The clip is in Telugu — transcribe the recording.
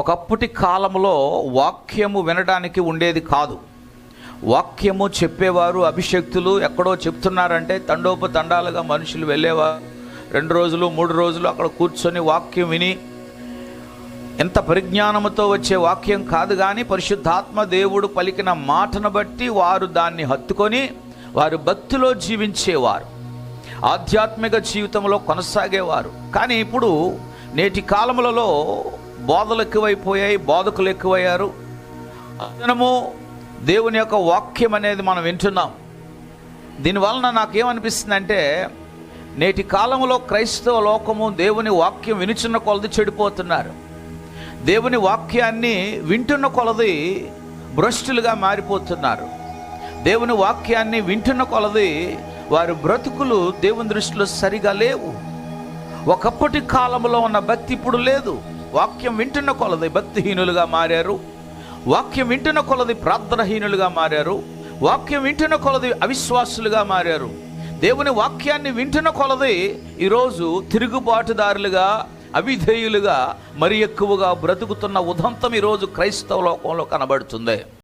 ఒకప్పటి కాలంలో వాక్యము వినడానికి ఉండేది కాదు. వాక్యము చెప్పేవారు అభిషక్తులు ఎక్కడో చెప్తున్నారంటే తండోపతండాలుగా మనుషులు వెళ్ళేవారు. 2 రోజులు 3 రోజులు అక్కడ కూర్చొని వాక్యం విని, ఎంత పరిజ్ఞానముతో వచ్చే వాక్యం కాదు కానీ పరిశుద్ధాత్మ దేవుడు పలికిన మాటను బట్టి వారు దాన్ని హత్తుకొని వారు భక్తిలో జీవించేవారు, ఆధ్యాత్మిక జీవితంలో కొనసాగేవారు. కానీ ఇప్పుడు నేటి కాలములలో బోధలు ఎక్కువైపోయాయి, బోధకులు ఎక్కువయ్యారు. దినము దేవుని యొక్క వాక్యం అనేది మనం వింటున్నాం. దీనివలన నాకేమనిపిస్తుందంటే, నేటి కాలంలో క్రైస్తవ లోకము దేవుని వాక్యం వినుచున్న కొలది చెడిపోతున్నారు. దేవుని వాక్యాన్ని వింటున్న కొలది భ్రష్టులుగా మారిపోతున్నారు. దేవుని వాక్యాన్ని వింటున్న కొలది వారి బ్రతుకులు దేవుని దృష్టిలో సరిగా లేవు. ఒకప్పటి కాలంలో ఉన్న భక్తి ఇప్పుడు లేదు. వాక్యం వింటున్న కొలది భక్తిహీనులుగా మారారు. వాక్యం వింటున్న కొలది ప్రార్థనహీనులుగా మారారు. వాక్యం వింటున్న కొలది అవిశ్వాసులుగా మారారు. దేవుని వాక్యాన్ని వింటున్న కొలది ఈరోజు తిరుగుబాటుదారులుగా, అవిధేయులుగా మరి ఎక్కువగా బ్రతుకుతున్న ఉదంతం ఈరోజు క్రైస్తవ లోకంలో కనబడుతుంది.